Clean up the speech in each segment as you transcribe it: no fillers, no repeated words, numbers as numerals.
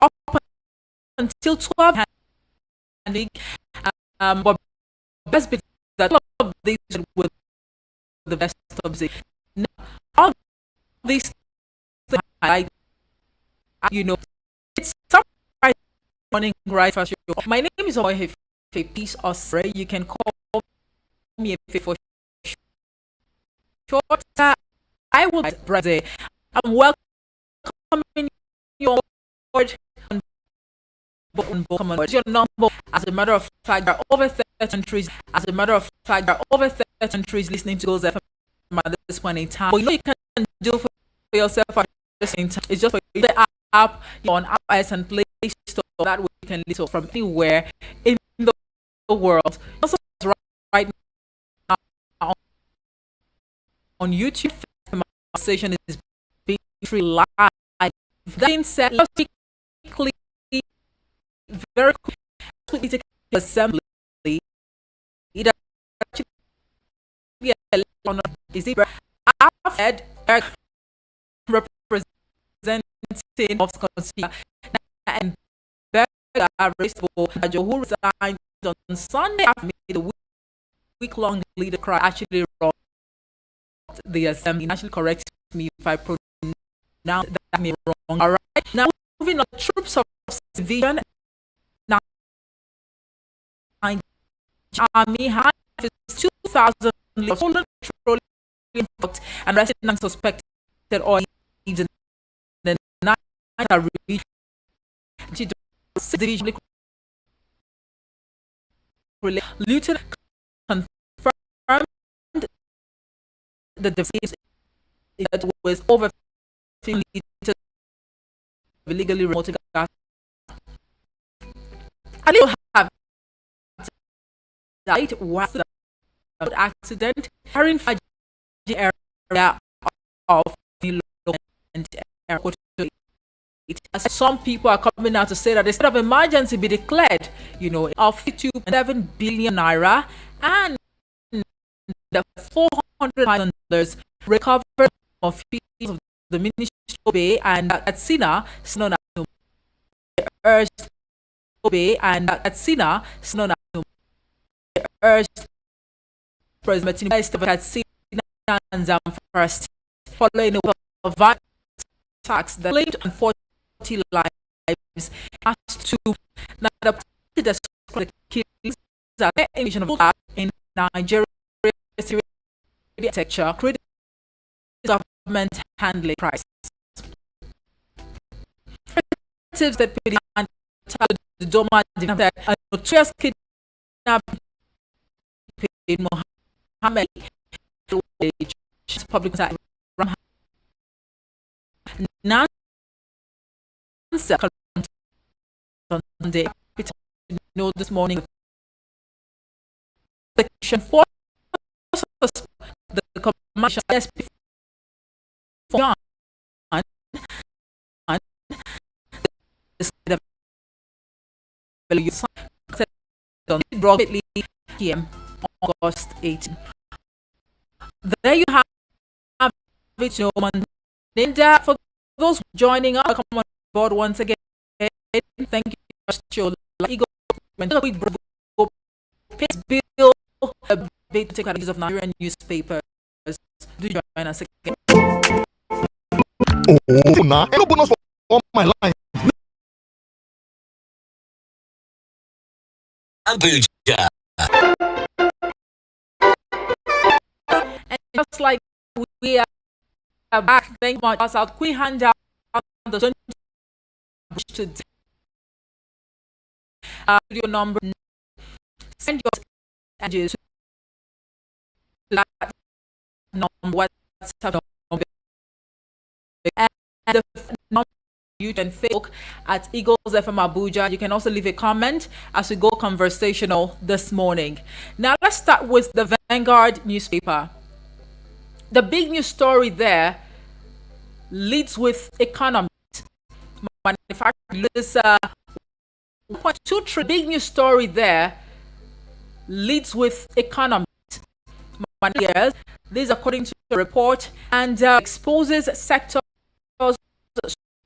up until 12 handing, but best bit that all of these were the best of the. Now, all these things, like, it's some morning right first. My name is Ohefe Peace Osre. You can call me for short. I will brother. I'm welcoming you on board your number. As a matter of fact, there are over 30 countries. As a matter of fact, there are over 30 countries listening to Goals FM at this point in time. But you can do for yourself at the same time. It's just for you the app on iOS and Play Store. That way you can listen from anywhere in the world. Also, right now on YouTube, the station is being free live. That being said, let's quickly, very quickly take assembly. It actually is it I've had representing of consumer and raised who resigned on Sunday after made a week-long leader cry actually wrote the assembly. Actually correct me if I pronounce that name wrong. All right, now moving on, troops of civilian army has 2,000 stolen petroleum and resident suspected oil in the Niger region. Lieutenant confirmed the disease that was over 15 liters of illegally remote gas. I will have died while the accident carrying the area of the airport. Some people are coming out to say that the state of emergency be declared, of 2.7 billion naira and the $400,000 recovered of fees of the Ministry of Bay and Katsina, known as urged Bay and Katsina, known as urged President Tinubu Katsina and Zamfara following a of attacks that claimed 40 lives as to now the killings that in Nigeria architecture created government handling crisis. Relatives that paid the Doma that a notorious kidnapping paid Mohammed public now Sunday this morning section 4 the commercial SP for broadly PM August 18. There you have it, Ninja. For those joining us, welcome on board once again. Thank you. Bill take advantage of Nigerian newspapers. Do join us again. Oh, nah, no bonus for all my line. Abuja. And just like we are back, thank you much. I'll quickly hand out the 20 today. Video number. Send your messages to that number, WhatsApp number, and the number you can Facebook at Eagles FM Abuja. You can also leave a comment as we go conversational this morning. Now let's start with the Vanguard newspaper. The big news story there leads with economy. Manufacturing is 1.2 trillion. Big news story there leads with economy. This according to the report and exposes sector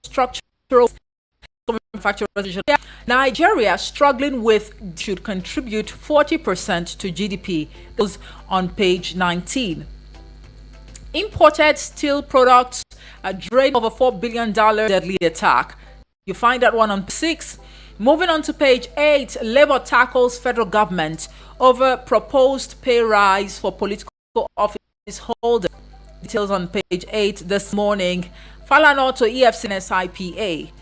structural manufacturers. Nigeria struggling with should contribute 40% to GDP. Those on page 19. Imported steel products drain over $4 billion deadly attack. You find that one on 6. Moving on to page 8, Labour tackles federal government over proposed pay rise for political office holders. Details on page 8 this morning. Falana to EFC and SIPA.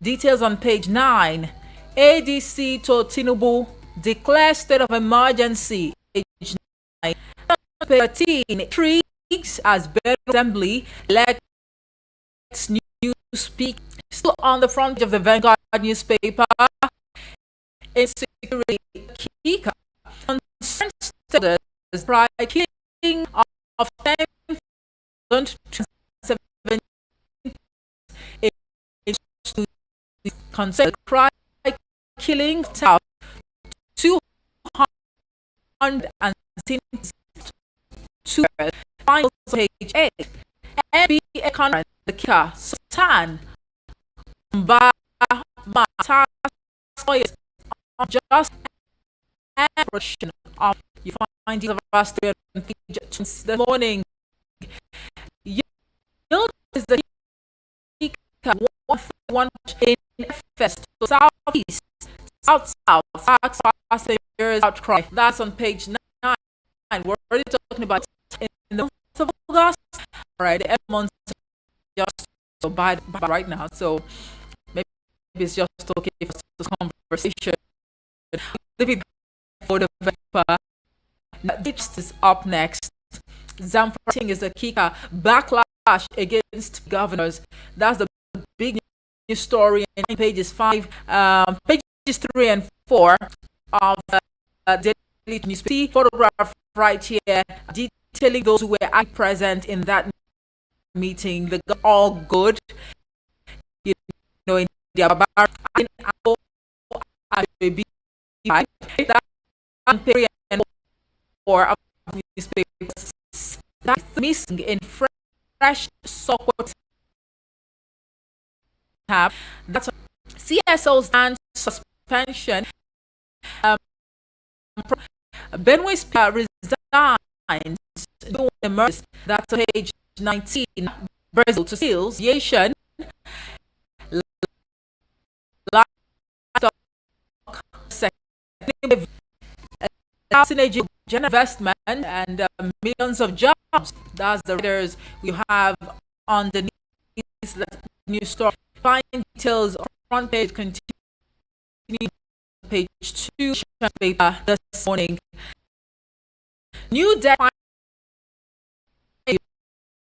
Details on page 9. ADC to Tinubu declares state of emergency. Page 9. Page 13. Trees as Benin Assembly elects new speaker. Still on the front page of the Vanguard newspaper. Insecurity kicker. Concerned status by killing of 10,007 concerned cry killing of 202 final page 8 NBA conference the kicker Sultan Mbata just and of you find the last page this morning. You notice the one in first to southeast, south, passengers outcry. That's on page 9. We're already talking about in the month of August. Right, the month just by right now. So maybe it's just okay for this conversation. For the paper, this is up next. Zamfara is the kicker. Backlash against governors. That's the big news story in pages 5, pages 3 and 4 of the Daily News. See photograph right here detailing those who were present in that meeting. They got all good, you know, in their bar. That period and 4 of newspapers that's missing in fresh Sokoto tab. That's CSO's and suspension. Benue Speaker resigns. That's on page 19. Brazil to seals aviation. Synergy, investment, and millions of jobs. That's the readers we have underneath that news story. Find details on front page. Continue page 2 paper this morning. New debt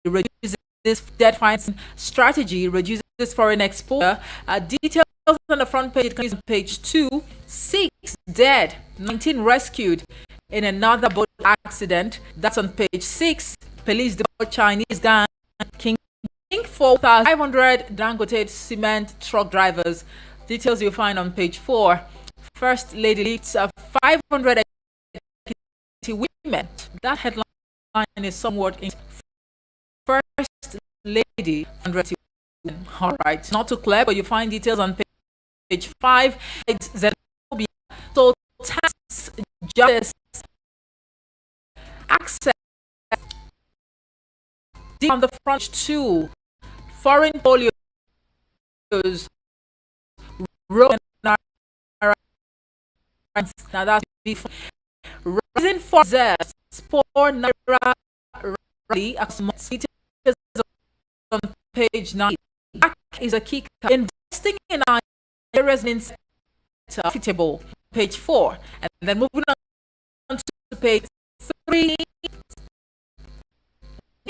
reduces this debt financing strategy, reduces foreign exposure. Details on the front page. Page 2. 6 dead, 19 rescued in another boat accident. That's on page 6. Police deport Chinese gang king for 500 Dangote cement truck drivers. Details you'll find on page 4. First Lady leads 500 women. That headline is somewhat in First Lady 100 women. All right, not too clear, but you find details on page 5. It's Zenobia. So tax justice access on the front 2. Foreign folios now that's before rising for sport naira rally on page 9. That is a key. Investing in Nigeria's profitable. Page 4, and then moving on to page 3.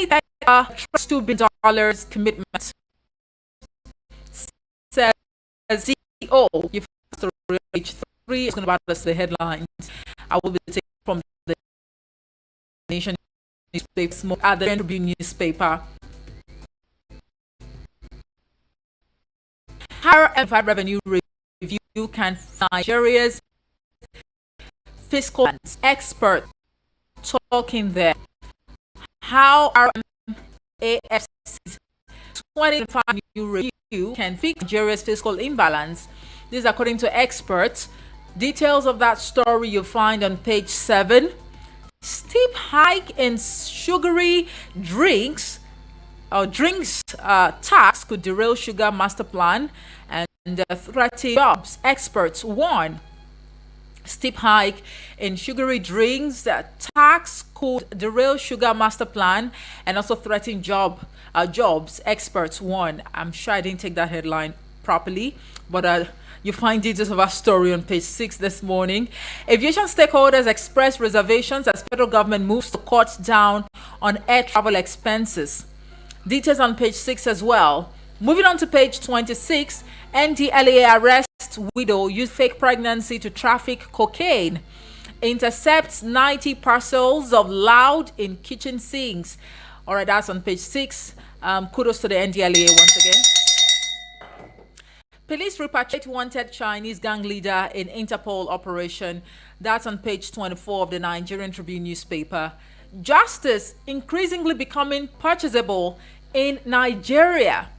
$2 billion commitment. Says CEO. You have to reach 3. It's going to about the headlines. I will be taking from the Nation newspaper, at the Tribune newspaper. Higher M5 revenue review can Nigeria's fiscal expert talking there. How RMAFC's 25 new review can fix Nigeria's fiscal imbalance. This is according to experts. Details of that story you'll find on page 7. Steep hike in sugary drinks tax could derail sugar master plan and threaten jobs. Experts warn. Steep hike in sugary drinks tax could derail sugar master plan and also threaten jobs. Experts warn. I'm sure I didn't take that headline properly, but you find details of our story on page 6 this morning. Aviation stakeholders express reservations as federal government moves to cut down on air travel expenses. Details on page 6 as well. Moving on to page 26, NDLEA arrests widow used fake pregnancy to traffic cocaine. Intercepts 90 parcels of loud in kitchen sinks. All right, that's on page 6. Kudos to the NDLEA once again. Police repatriate wanted Chinese gang leader in Interpol operation. That's on page 24 of the Nigerian Tribune newspaper. Justice increasingly becoming purchasable in Nigeria.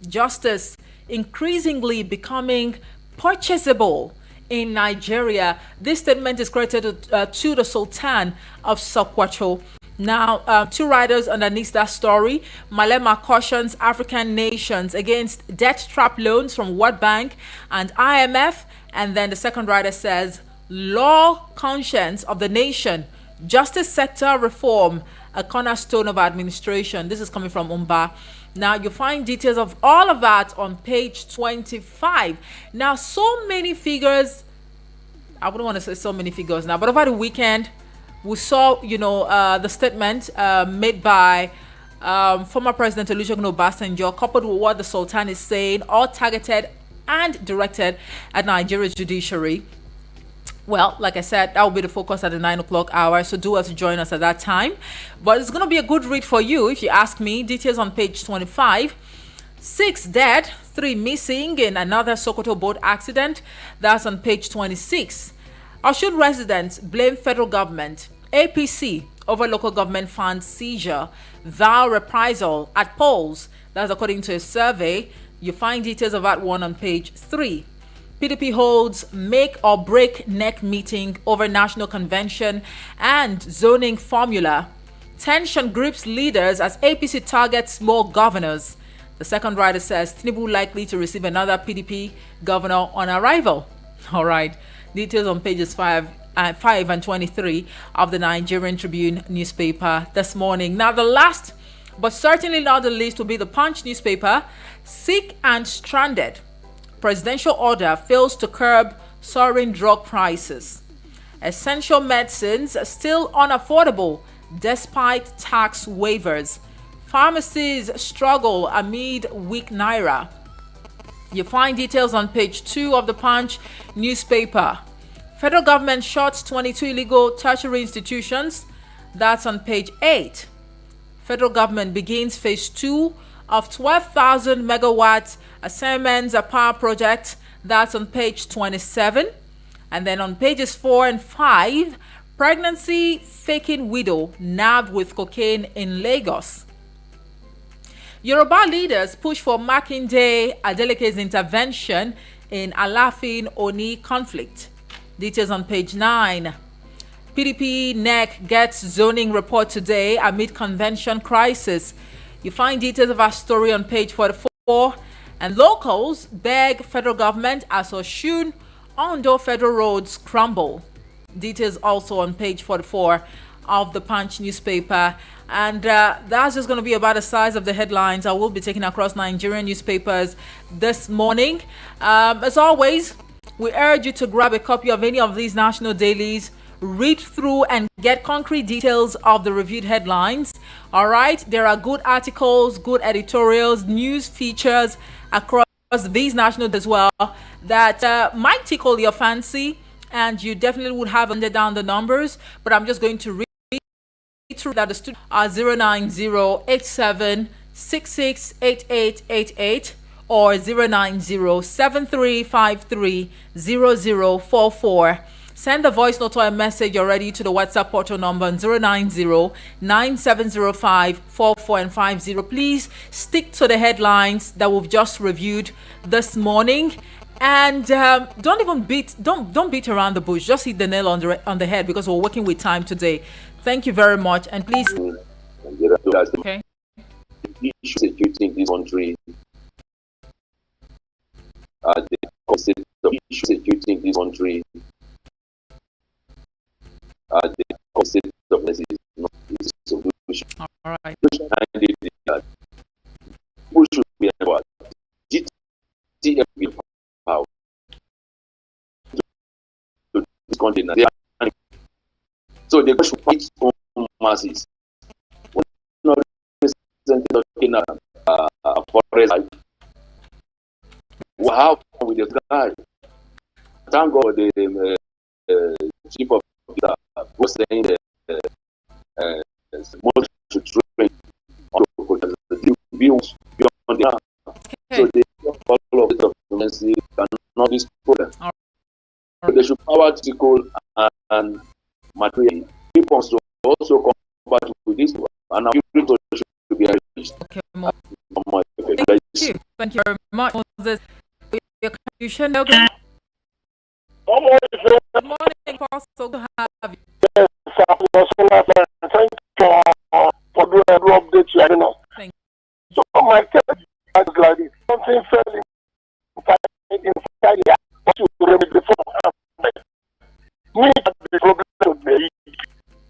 Justice increasingly becoming purchasable in Nigeria. This statement is credited to the Sultan of Sokoto. Now, two writers underneath that story. Malema cautions African nations against debt trap loans from World Bank and IMF. And then the second writer says, law conscience of the nation, justice sector reform, a cornerstone of administration. This is coming from Umba. Now, you find details of all of that on page 25. Now, so many figures. I wouldn't want to say so many figures now, but over the weekend, we saw, the statement made by former President Olusegun Obasanjo, coupled with what the Sultan is saying, all targeted and directed at Nigeria's judiciary. Well, like I said, that will be the focus at the 9 o'clock hour, so do well to join us at that time. But it's going to be a good read for you, if you ask me. Details on page 25. 6 dead, 3 missing in another Sokoto boat accident. That's on page 26. Osun residents blame federal government, APC, over local government fund seizure, vow reprisal at polls. That's according to a survey. You find details of that one on page 3. PDP holds make or break neck meeting over national convention and zoning formula. Tension grips leaders as APC targets more governors. The second writer says Tinubu likely to receive another PDP governor on arrival. All right. Details on pages 5 and 23 of the Nigerian Tribune newspaper this morning. Now, the last, but certainly not the least, will be the Punch newspaper. Sick and stranded. Presidential order fails to curb soaring drug prices. Essential medicines are still unaffordable despite tax waivers. Pharmacies struggle amid weak naira. You find details on page 2 of the Punch newspaper. Federal government shuts 22 illegal tertiary institutions. That's on page 8. Federal government begins phase 2 of 12,000 megawatts Siemens power project. That's on page 27. And then on pages 4 and 5, pregnancy faking widow nabbed with cocaine in Lagos. Yoruba leaders push for Makinde Adeleke's intervention in Alafin Oni conflict. Details on page 9. PDP NEC gets zoning report today amid convention crisis. You find details of our story on page 44. And locals beg federal government as Osun Ondo federal roads crumble. Details also on page 44 of the Punch newspaper. And that's just going to be about the size of the headlines I will be taking across Nigerian newspapers this morning. As always, we urge you to grab a copy of any of these national dailies, read through and get concrete details of the reviewed headlines. All right, there are good articles, good editorials, news features across these national as well that might tickle your fancy, and you definitely would have under down the numbers, but I'm just going to read through that. The studio are 09087668888 or 09073530044. Send a voice note or a message already to the WhatsApp portal number 09097054450. Please stick to the headlines that we've just reviewed this morning And don't beat around the bush. Just hit the nail on the head because we're working with time today. Thank you very much, and please. Okay. The issue security in this country, the concept of issue security in this country, the concept of this is not a solution. All right. And we should be about GTF will power to this container. So they should fight on masses. We're not talking about forest. We have with the guy. Thank God the chief of the was saying most should train on the views beyond the. So they all of the documents and not this problem. So they should power physical and material. People also come back with this one, and our people should be arranged. Okay, thank you very much, Moses. Your contribution. Okay. Good morning, Pastor. Good to have you. Yes, thank you for doing a update here. Thank you. So my case is like this. Something fell inside here. What you remember before? Me, the problem to be.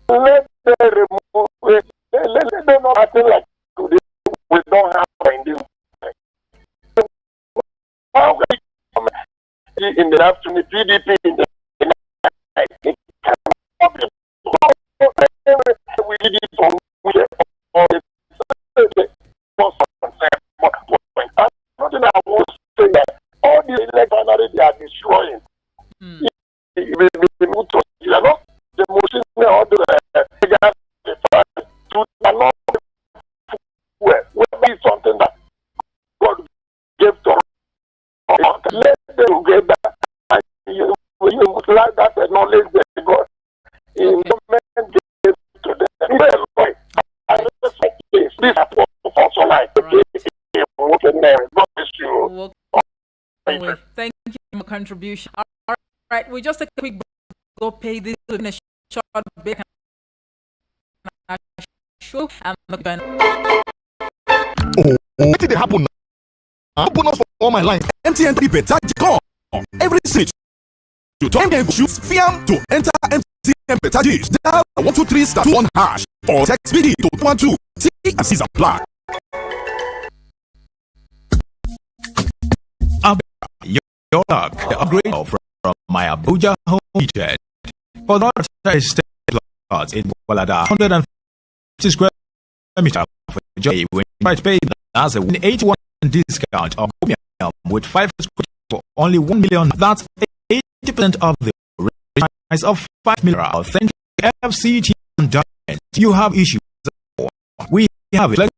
Let them remove. Let them not acting like today. We don't have in this. How can you come in the afternoon, PDP in the night? We did it on nothing I want to say that all the electionary they are destroying. The motion all the is something that God gave to us. Let them get that. You like that knowledge that God in government gave to them. This is also like thank you for your contribution. All right, we just take a quick break. Go pay this in a short break. Show and what did it happen now? Bonus for all my lines. MTN better call every switch to turn game choose Fiam to enter MTN better gist. Dial 123*1# or text BD to 12. T and C's apply. Your luck, the upgrade from my Abuja home limited. For the estate plots in Walada, 150 square meter for J when price paid as a 81 discount of with 5 square for only 1 million. That's 80% of the price of 5 million. Thank you, FCT document. You have issues. We have it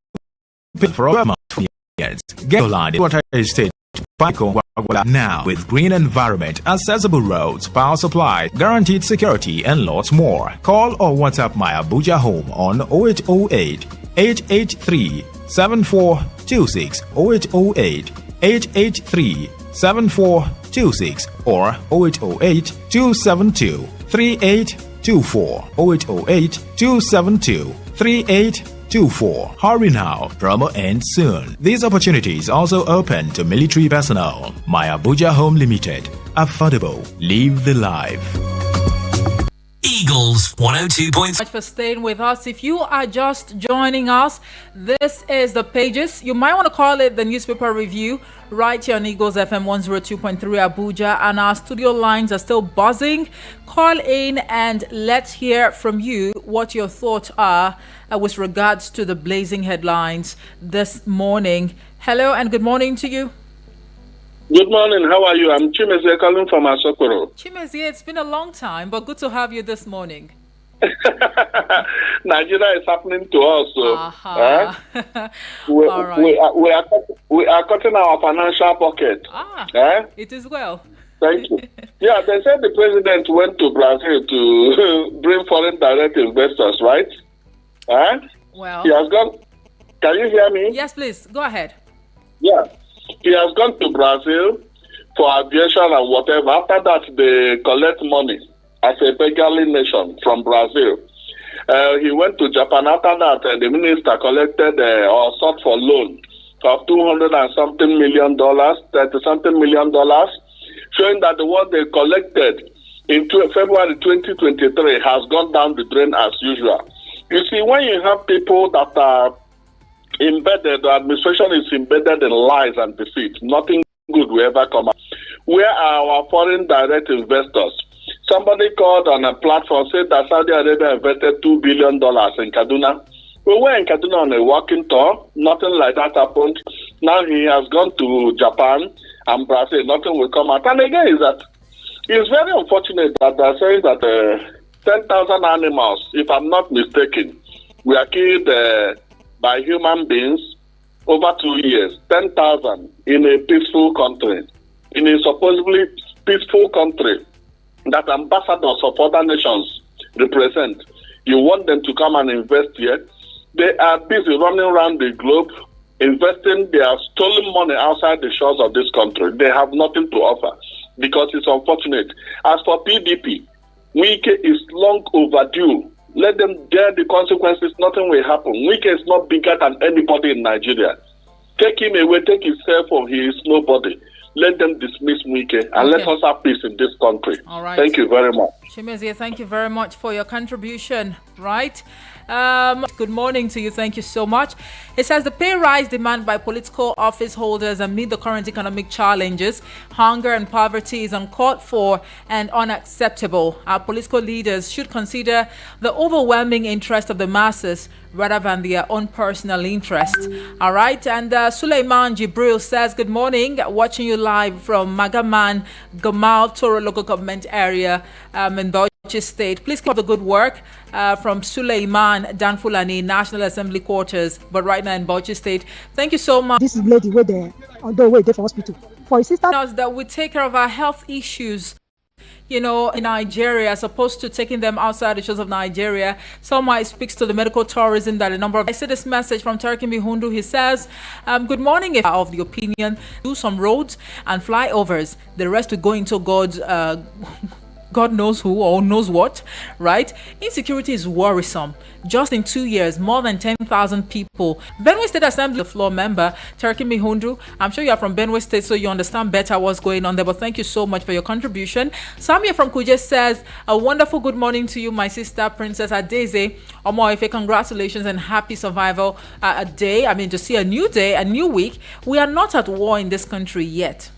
for a month. Get your land in water estate. Now with green environment, accessible roads, power supply, guaranteed security, and lots more. Call or WhatsApp my Abuja home on 0808 883 7426 0808 883 7426 or 0808 272 3824 0808 272 3824. Hurry now, promo ends soon. These opportunities also open to military personnel. My Abuja Home Limited. Affordable. Live the life. Eagles 102.3. Much for staying with us. If you are just joining us, this is the pages. You might want to call it the newspaper review right here on Eagles FM 102.3 Abuja, and our studio lines are still buzzing. Call in and let's hear from you what your thoughts are with regards to the blazing headlines this morning. Hello and good morning to you. Good morning. How are you? I'm Chimezie calling from Asokoro. Chimezie, it's been a long time, but good to have you this morning. Nigeria is happening to us. So, All right. we are cutting our financial pocket. It is well. Thank you. Yeah, they said the president went to Brazil to bring foreign direct investors, right? Well, he has gone. Can you hear me? Yes, please. Go ahead. Yeah. He has gone to Brazil for aviation and whatever. After that, they collect money as a beggarly nation from Brazil. He went to Japan. After that, the minister collected or sought for loan of $200 and something million, $30 something million, showing that the what they collected in February 2023 has gone down the drain as usual. You see, when you have people that are embedded, the administration is embedded in lies and deceit, nothing good will ever come out. Where are our foreign direct investors? Somebody called on a platform, said that Saudi Arabia invested $2 billion in Kaduna. We were in Kaduna on a walking tour. Nothing like that happened. Now he has gone to Japan and Brazil. Nothing will come out. And again, is that it's very unfortunate that they're saying that 10,000 animals, if I'm not mistaken, were killed by human beings over 2 years. 10,000 in a peaceful country, in a supposedly peaceful country that ambassadors of other nations represent. You want them to come and invest here. They are busy running around the globe, investing their stolen money outside the shores of this country. They have nothing to offer because it's unfortunate. As for PDP, Wike is long overdue. Let them bear the consequences. Nothing will happen. Wike is not bigger than anybody in Nigeria. Take him away, take his cell phone. He is nobody. Let them dismiss Wike and let us have peace in this country. All right. Thank you very much. Chimezie, thank you very much for your contribution. Right. Good morning to you. Thank you so much. It says the pay rise demand by political office holders amid the current economic challenges, hunger and poverty is uncalled for and unacceptable. Our political leaders should consider the overwhelming interest of the masses rather than their own personal interest. All right. And Suleiman Jibril says, good morning. Watching you live from Magaman, Gamal, Toro local government area in Bauchi State. Please keep up the good work from Suleiman Danfulani, National Assembly Quarters, but right now in Bauchi State. Thank you so much. This is lady where they on the way there for hospital. For his sister, that we take care of our health issues. You know, in Nigeria, as opposed to taking them outside the shores of Nigeria. Someone speaks to the medical tourism that a number of... I see this message from Turkey Mihundu. He says, good morning. If of the opinion, do some roads and flyovers. The rest will go into God's... God knows who or knows what, right? Insecurity is worrisome. Just in 2 years, more than 10,000 people. Benue State Assembly floor member, Turkey Mihundu. I'm sure you are from Benue State, so you understand better what's going on there. But thank you so much for your contribution. Samia from Kuje says, a wonderful good morning to you, my sister, Princess Adeze Omoife. Congratulations and happy survival day. I mean, to see a new day, a new week. We are not at war in this country yet.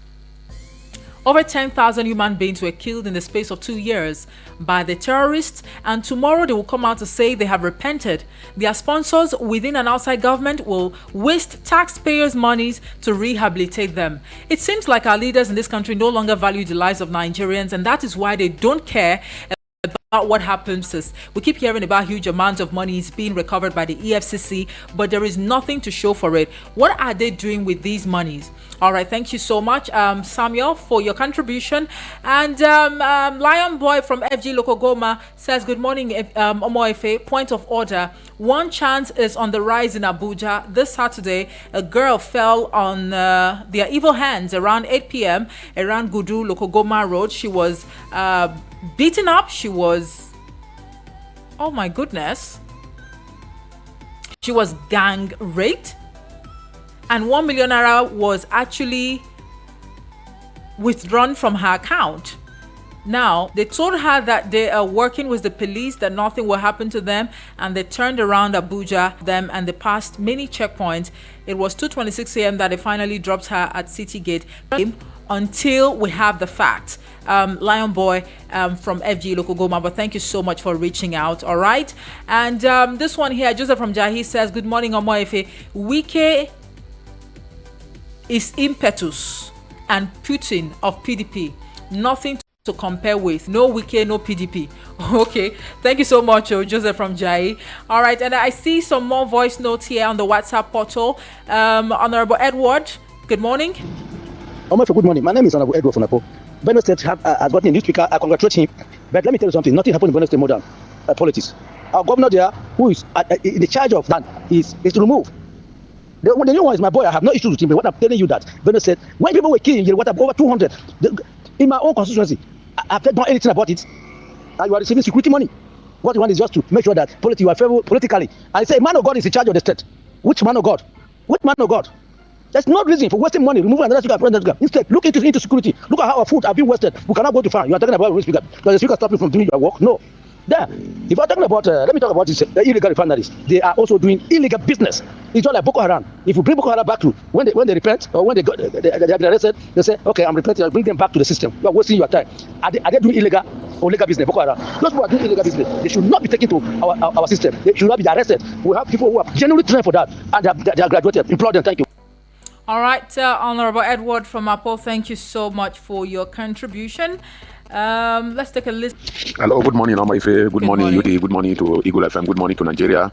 Over 10,000 human beings were killed in the space of 2 years by the terrorists, and tomorrow they will come out to say they have repented. Their sponsors within and outside government will waste taxpayers' monies to rehabilitate them. It seems like our leaders in this country no longer value the lives of Nigerians, and that is why they don't care about what happens. We keep hearing about huge amounts of money is being recovered by the EFCC, but there is nothing to show for it. What are they doing with these monies? All right, thank you so much, Samuel, for your contribution. And Lion Boy from FG Local Goma says, good morning, Omoife. Point of order. One chance is on the rise in Abuja. This Saturday, a girl fell on their evil hands around 8 p.m. around Gudu Local Goma Road. She was beaten up. She was, oh my goodness, she was gang raped. And 1 million naira was actually withdrawn from her account. Now, they told her that they are working with the police, that nothing will happen to them, and they turned around Abuja them and they passed many checkpoints. It was 2:26 a.m. that they finally dropped her at City Gate until we have the facts. Lion Boy from FG Local Goma, but thank you so much for reaching out. All right. And this one here, Joseph from Jahi says, good morning, Omoife. Wike is impetus and Putin of PDP. Nothing to compare with. No Wike, no PDP. Okay. Thank you so much, Joseph from Jai. All right. And I see some more voice notes here on the WhatsApp portal. Honorable Edward, good morning. Good morning. My name is Honorable Edward from Napo. Benue State has gotten a new speaker. I congratulate him. But let me tell you something. Nothing happened in Benue State more than politics. Our governor there, who is in the charge of that, is removed. The new one is my boy. I have no issue with him. But what I'm telling you that Venus said, when people were killing you, what over 200 in my own constituency, I've not done anything about it. And you are receiving security money. What you want is just to make sure that you are favorable politically. I say, man of God is in charge of the state. Which man of God? Which man of God? There's no reason for wasting money, removing another speaker. Instead, look into security. Look at how our food have been wasted. We cannot go to farm. You are talking about a speaker. Does the speaker stop you from doing your work? No. There. If I'm talking about, let me talk about this illegal refineries. They are also doing illegal business. It's not like Boko Haram. If you bring Boko Haram back to when they repent or when they are arrested, they say, okay, I'm repenting. I'll bring them back to the system. You are wasting your time. Are they doing illegal or legal business? Boko Haram. Those who are doing illegal business, they should not be taken to our system. They should not be arrested. We have people who are genuinely trained for that and they are graduated. Employ them. Thank you. All right, Honorable Edward from Apple, thank you so much for your contribution. Let's take a list. Hello, good morning, Oma Ife. Good morning, UD. Good morning to Eagle FM. Good morning to Nigeria.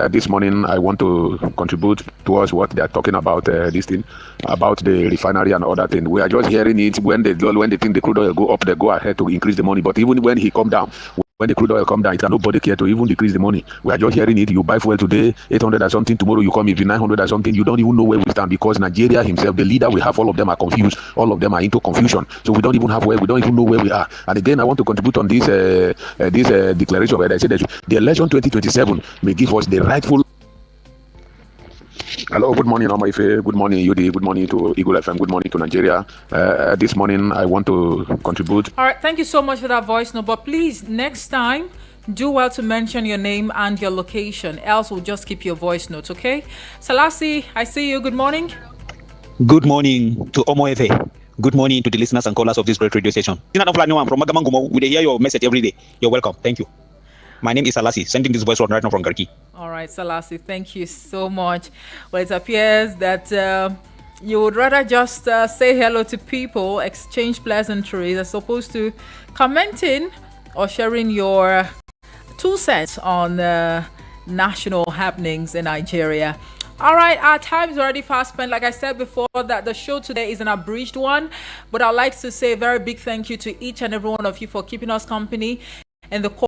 This morning, I want to contribute towards what they are talking about, this thing, about the refinery and other thing. We are just hearing it when they think the crude oil go up, they go ahead to increase the money. But even when he come down, when the crude oil come down, it can nobody care to even decrease the money. We are just hearing it. You buy fuel today, 800 or something. Tomorrow you come, if 900 or something. You don't even know where we stand because Nigeria himself, the leader we have, all of them are confused. All of them are into confusion. So we don't even have where, we don't even know where we are. And again, I want to contribute on this declaration where I said that the election 2027 may give us the rightful. Hello, good morning, Oma Ife. Good morning, UD. Good morning to Eagle FM. Good morning to Nigeria. This morning, I want to contribute. All right, thank you so much for that voice note. But please, next time, do well to mention your name and your location. Else, we'll just keep your voice notes, okay? Salasi, I see you. Good morning. Good morning to Omo Ife. Good morning to the listeners and callers of this great radio station. I'm from Magamangumo. We hear your message every day. You're welcome. Thank you. My name is Salasi, sending this voice right now from Garki. All right, Salasi, thank you so much. Well, it appears that you would rather just say hello to people, exchange pleasantries, as opposed to commenting or sharing your 2 cents on national happenings in Nigeria. All right, our time is already fast spent. Like I said before, that the show today is an abridged one, but I'd like to say a very big thank you to each and every one of you for keeping us company in the